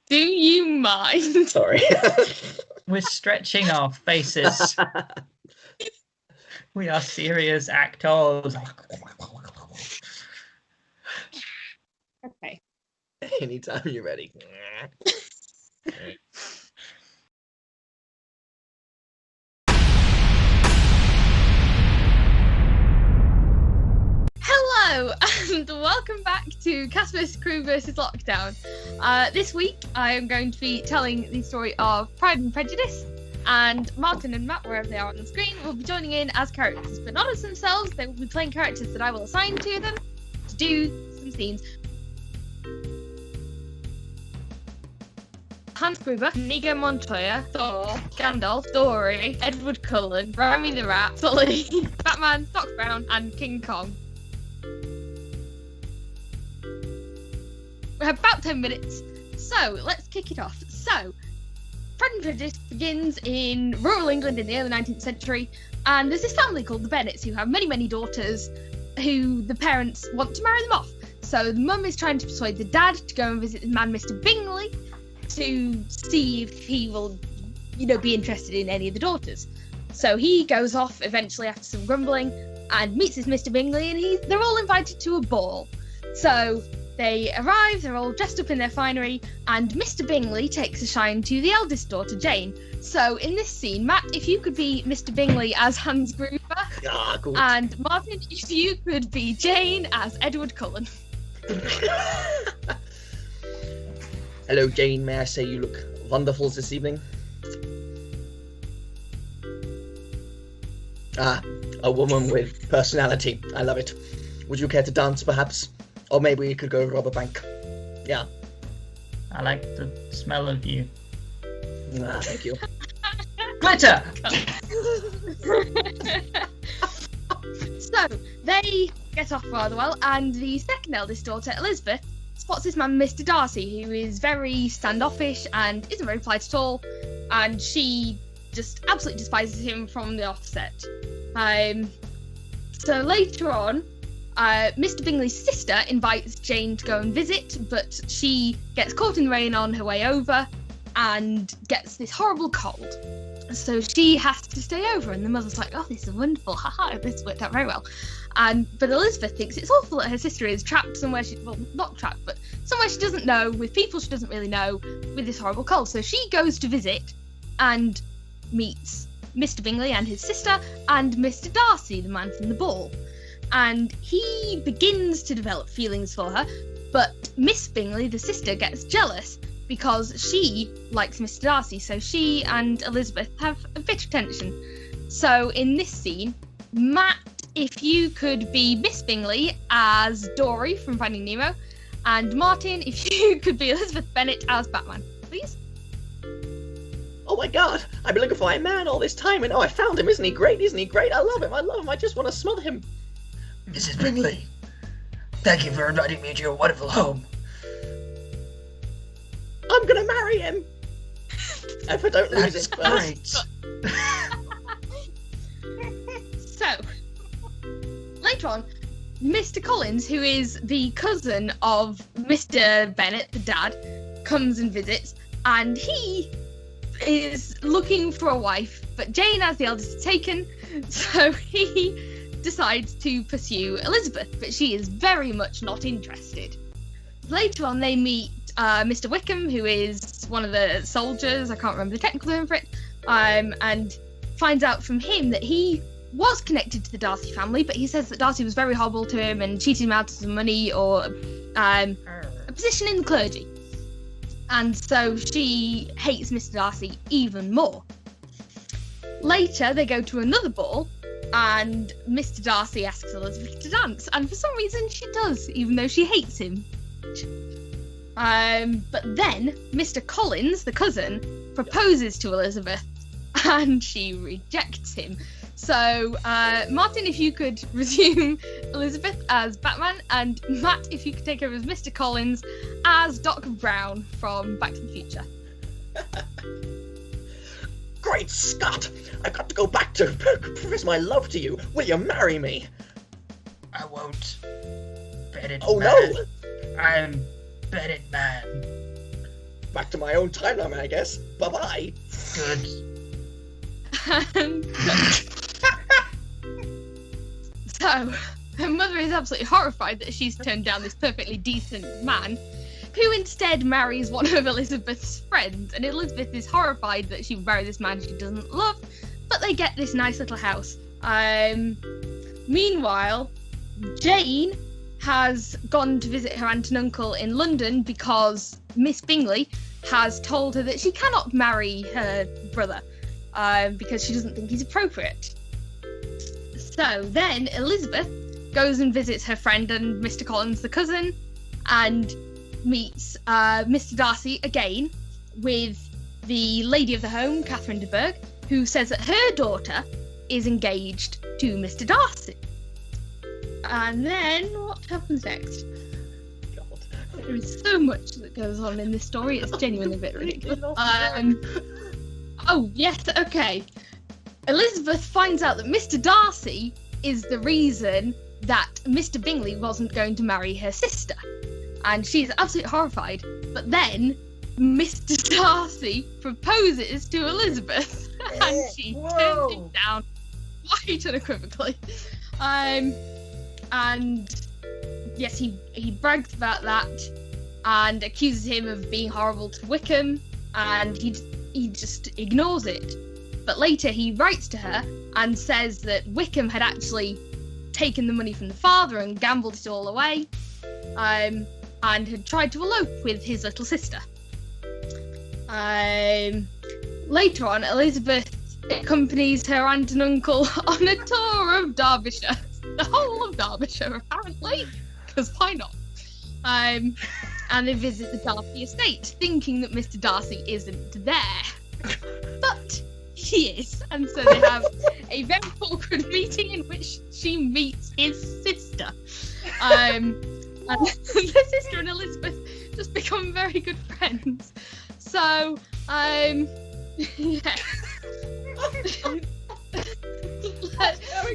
Do you mind? Sorry. We're stretching our faces. We are serious actors. Okay. Anytime you're ready. Hello, and welcome back to Cast vs Crew vs Lockdown. This week, I am going to be telling the story of Pride and Prejudice, and Martin and Matt, wherever they are on the screen, will be joining in as characters, but not as themselves. They will be playing characters that I will assign to them to do some scenes. Hans Gruber, Inigo Montoya, Thor, Gandalf, Dory, Edward Cullen, Rami the Rat, Sully, Batman, Doc Brown, and King Kong. We have about 10 minutes, so let's kick it off. So, Pride and Prejudice begins in rural England in the early 19th century, and there's this family called the Bandits who have many, many daughters who the parents want to marry them off. So the mum is trying to persuade the dad to go and visit the man Mr. Bingley to see if he will, be interested in any of the daughters. So he goes off eventually after some grumbling and meets this Mr. Bingley, and they're all invited to a ball. So they arrive, they're all dressed up in their finery, and Mr. Bingley takes a shine to the eldest daughter, Jane. So in this scene, Matt, if you could be Mr. Bingley as Hans Gruber, Good. and Martin, if you could be Jane as Edward Cullen. Hello, Jane. May I say you look wonderful this evening? A woman with personality. I love it. Would you care to dance, perhaps? Or maybe we could go rob a bank. Yeah. I like the smell of you. Thank you. Glitter! So, they get off rather well, and the second eldest daughter, Elizabeth, spots this man, Mr. Darcy, who is very standoffish and isn't very polite at all, and she just absolutely despises him from the offset. So later on, Mr. Bingley's sister invites Jane to go and visit, but she gets caught in the rain on her way over and gets this horrible cold. So she has to stay over, and the mother's like, oh, this is wonderful, haha, this worked out very well. But Elizabeth thinks it's awful that her sister is trapped somewhere not trapped, but somewhere she doesn't know, with people she doesn't really know, with this horrible cold. So she goes to visit and meets Mr. Bingley and his sister and Mr. Darcy, the man from the ball. And he begins to develop feelings for her, but Miss Bingley, the sister, gets jealous because she likes Mr. Darcy, so she and Elizabeth have a bit of tension. So in this scene, Matt, if you could be Miss Bingley as Dory from Finding Nemo, and Martin, if you could be Elizabeth Bennet as Batman, please. Oh my god, I've been looking for my man all this time, and I found him. Isn't he great? I love him. I just want to smother him. Mrs. Bingley, thank you for inviting me to your wonderful home. I'm gonna marry him. If I don't lose That's it first. great. So, later on, Mr. Collins, who is the cousin of Mr. Bennet, the dad, comes and visits, and he is looking for a wife, but Jane, as the eldest, is taken, so he decides to pursue Elizabeth, but she is very much not interested. Later on, they meet Mr. Wickham, who is one of the soldiers, I can't remember the technical term for it, and finds out from him that he was connected to the Darcy family, but he says that Darcy was very horrible to him and cheated him out of some money or a position in the clergy. And so she hates Mr. Darcy even more. Later, they go to another ball, and Mr. Darcy asks Elizabeth to dance, and for some reason she does, even though she hates him. But then Mr. Collins, the cousin, proposes to Elizabeth, and she rejects him. So, Martin, if you could resume Elizabeth as Batman, and Matt, if you could take over as Mr. Collins as Doc Brown from Back to the Future. Great Scott! I've got to go back to profess my love to you. Will you marry me? I won't. Bennet Oh man. no! I'm Bennet man. back to my own timeline, I guess. Bye-bye. Good. So, her mother is absolutely horrified that she's turned down this perfectly decent man, who instead marries one of Elizabeth's friends. And Elizabeth is horrified that she would marry this man she doesn't love, but they get this nice little house. Meanwhile, Jane has gone to visit her aunt and uncle in London because Miss Bingley has told her that she cannot marry her brother because she doesn't think he's appropriate. So then Elizabeth goes and visits her friend and Mr. Collins, the cousin, and meets Mr. Darcy again with the lady of the home, Catherine de Bourgh, who says that her daughter is engaged to Mr. Darcy. And then what happens next? God. There is so much that goes on in this story, it's genuinely a bit ridiculous. Oh, yes, okay. Elizabeth finds out that Mr. Darcy is the reason that Mr. Bingley wasn't going to marry her sister. And she's absolutely horrified. But then Mr. Darcy proposes to Elizabeth and she turns him down quite unequivocally. And yes, he brags about that and accuses him of being horrible to Wickham, and he just ignores it. But later he writes to her and says that Wickham had actually taken the money from the father and gambled it all away, and had tried to elope with his little sister. Later on, Elizabeth accompanies her aunt and uncle on a tour of Derbyshire. The whole of Derbyshire, apparently, because why not? And they visit the Darcy estate, thinking that Mr. Darcy isn't there. But he is, and so they have a very awkward meeting in which she meets his sister. And the sister and Elizabeth just become very good friends. So, yeah.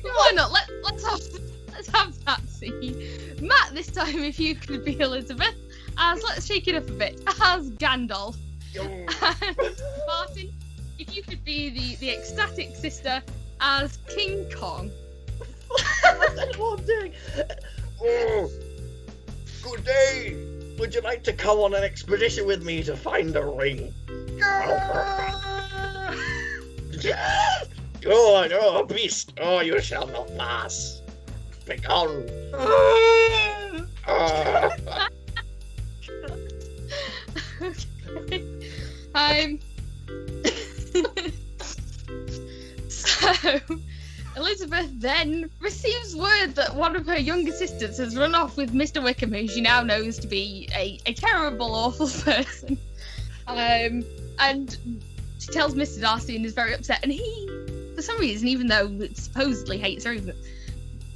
Why not? Let's have that scene. Matt, this time, if you could be Elizabeth, as let's shake it up a bit, as Gandalf. And Martin, if you could be the ecstatic sister, as King Kong. That's what I'm doing. Oh, good day. Would you like to come on an expedition with me to find a ring? Oh, beast! Oh, you shall not pass. Begone! Okay. So, Elizabeth then receives word that one of her younger sisters has run off with Mr. Wickham, who she now knows to be a terrible, awful person. And she tells Mr. Darcy and is very upset, and he, for some reason, even though it supposedly hates her,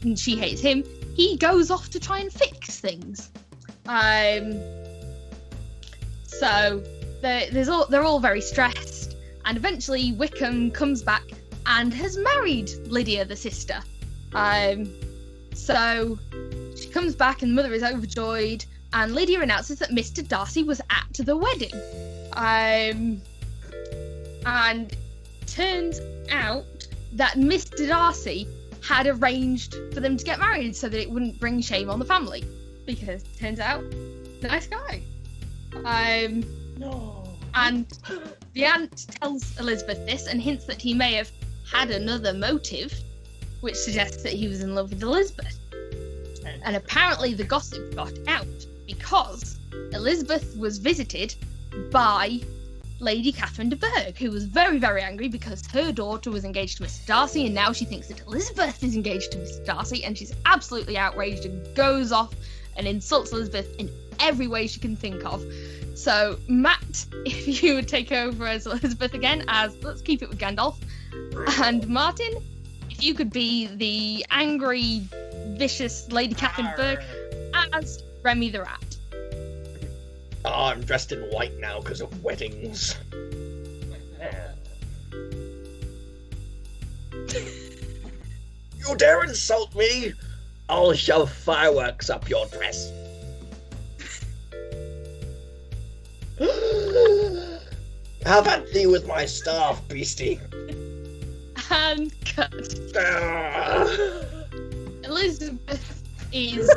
and she hates him, he goes off to try and fix things. So they're all very stressed, and eventually Wickham comes back and has married Lydia, the sister. So she comes back and the mother is overjoyed, and Lydia announces that Mr. Darcy was at the wedding. And turns out that Mr. Darcy had arranged for them to get married so that it wouldn't bring shame on the family. Because it turns out, nice guy. No. And the aunt tells Elizabeth this and hints that he may have had another motive, which suggests that he was in love with Elizabeth. And apparently the gossip got out because Elizabeth was visited by Lady Catherine de Bourgh, who was very, very angry because her daughter was engaged to Mr. Darcy, and now she thinks that Elizabeth is engaged to Mr. Darcy, and she's absolutely outraged and goes off and insults Elizabeth in every way she can think of. So, Matt, if you would take over as Elizabeth again, as let's keep it with Gandalf, and Martin, if you could be the angry, vicious Lady Catherine de Bourgh as Remy the Rat. Oh, I'm dressed in white now because of weddings. You dare insult me? I'll shove fireworks up your dress. Have at thee with my staff, beastie. And cut. Elizabeth is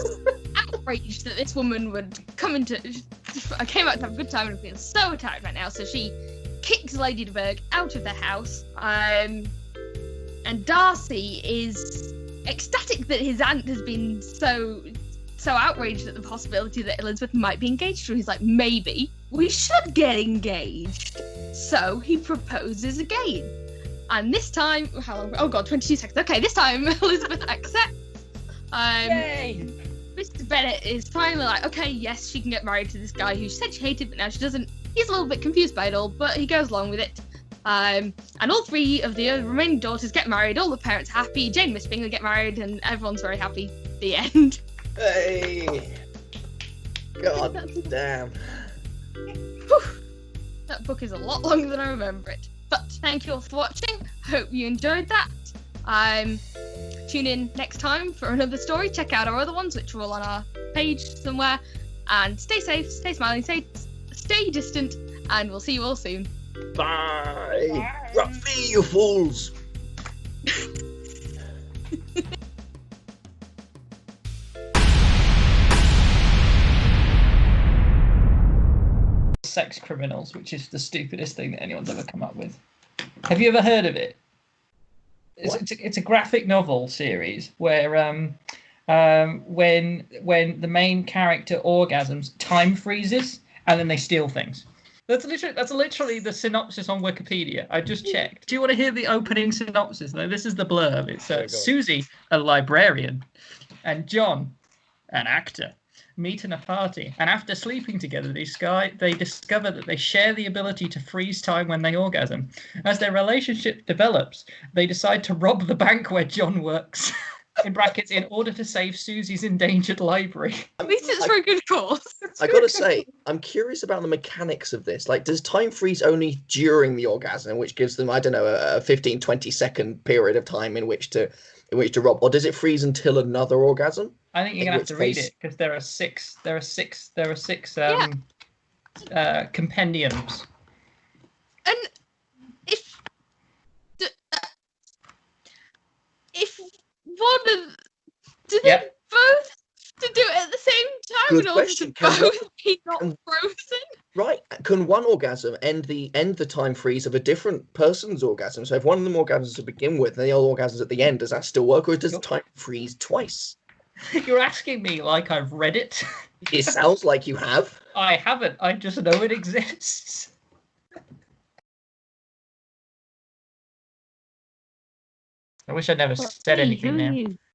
outraged that this woman would come into. I came out to have a good time and feels so attacked right now, so she kicks Lady de Burgh out of the house. And Darcy is ecstatic that his aunt has been so outraged at the possibility that Elizabeth might be engaged to him. He's like, maybe we should get engaged. So he proposes again. And this time, how long? Oh god, 22 seconds. Okay, this time Elizabeth accepts. Yay! Mr. Bennet is finally like, okay, yes, she can get married to this guy who she said she hated, but now she doesn't. He's a little bit confused by it all, but he goes along with it. And all three of the remaining daughters get married. All the parents are happy. Jane and Miss Bingley get married, and everyone's very happy. The end. Hey! God damn. Whew. That book is a lot longer than I remember it. But thank you all for watching. Hope you enjoyed that. Tune in next time for another story. Check out our other ones, which are all on our page somewhere. And stay safe, stay smiling, stay distant, and we'll see you all soon. Bye! Run me, you fools! Sex Criminals, which is the stupidest thing that anyone's ever come up with. Have you ever heard of it? It's a graphic novel series where when the main character orgasms, time freezes and then they steal things. That's literally the synopsis on Wikipedia. I just checked. Do you want to hear the opening synopsis? No, this is the blurb. It's Susie, a librarian, and John, an actor, meet in a party, and after sleeping together, they discover that they share the ability to freeze time when they orgasm. As their relationship develops, they decide to rob the bank where John works, in brackets, in order to save Susie's endangered library. At least it's for a good cause. I gotta say, I'm curious about the mechanics of this. Like, does time freeze only during the orgasm, which gives them, I don't know, a 15, 20-second period of time in which to rob, or does it freeze until another orgasm? I think you're gonna have to read it because there are six compendiums. And if one of do they both to do it at the same time Good in order question. to both be not frozen? Right. Can one orgasm end the time freeze of a different person's orgasm? So if one of them orgasms to begin with and the other orgasms at the end, does that still work, or does time freeze twice? You're asking me like I've read it. It sounds like you have. I haven't. I just know it exists. I wish I'd never said anything now.